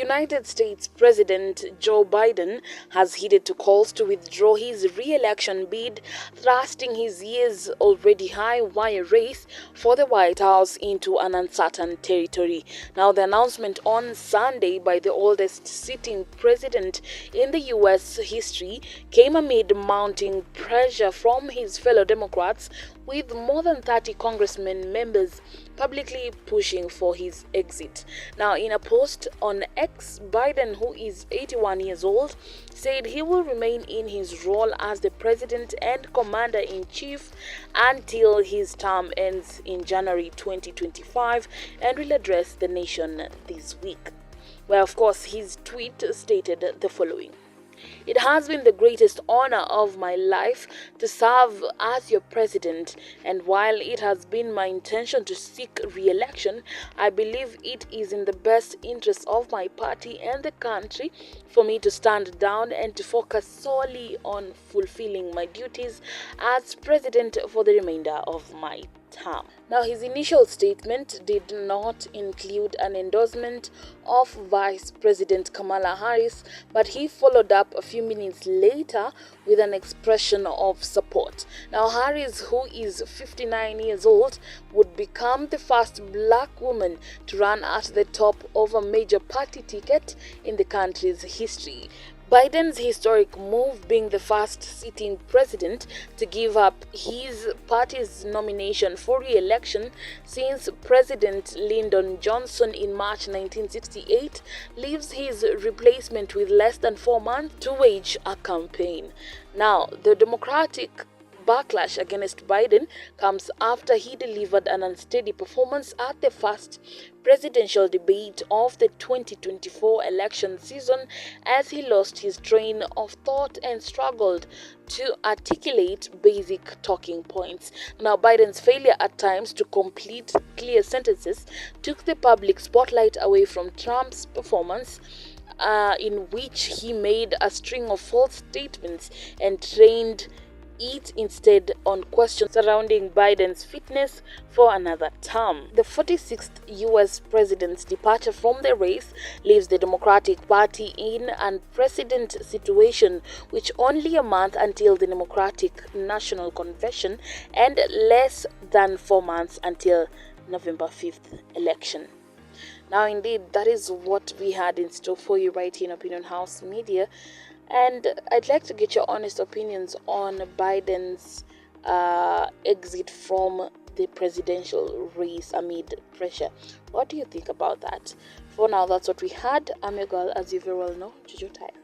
United States President Joe Biden has heeded to calls to withdraw his re-election bid, thrusting his years already high-wire race for the White House into an uncertain territory. Now, the announcement on Sunday by the oldest sitting president in the U.S. history came amid mounting pressure from his fellow Democrats, with more than 30 congressmen members publicly pushing for his exit. Now, in a post on X, Biden, who is 81 years old, said he will remain in his role as the president and commander-in-chief until his term ends in January 2025 and will address the nation this week. Well, of course, his tweet stated the following: "It has been the greatest honor of my life to serve as your president, and while it has been my intention to seek re-election, I believe it is in the best interest of my party and the country for me to stand down and to focus solely on fulfilling my duties as president for the remainder of my term." Now, his initial statement did not include an endorsement of Vice President Kamala Harris, but he followed up a few minutes later with an expression of support. Now, Harris, who is 59 years old, would become the first black woman to run at the top of a major party ticket in the country's history. Biden's historic move being the first sitting president to give up his party's nomination for re-election since President Lyndon Johnson in March 1968 leaves his replacement with less than 4 months to wage a campaign. Now, the Democratic backlash against Biden comes after he delivered an unsteady performance at the first presidential debate of the 2024 election season, as he lost his train of thought and struggled to articulate basic talking points. Now, Biden's failure at times to complete clear sentences took the public spotlight away from Trump's performance, in which he made a string of false statements and trained it instead on questions surrounding Biden's fitness for another term. The 46th U.S. president's departure from the race leaves the Democratic Party in an unprecedented situation, with only a month until the Democratic National Convention and less than 4 months until November 5th election. Now, indeed, that is what we had in store for you right here in Opinion House Media. And I'd like to get your honest opinions on Biden's exit from the presidential race amid pressure. What do you think about that? For now, that's what we had. I'm your girl, as you very well know, Jojo Time.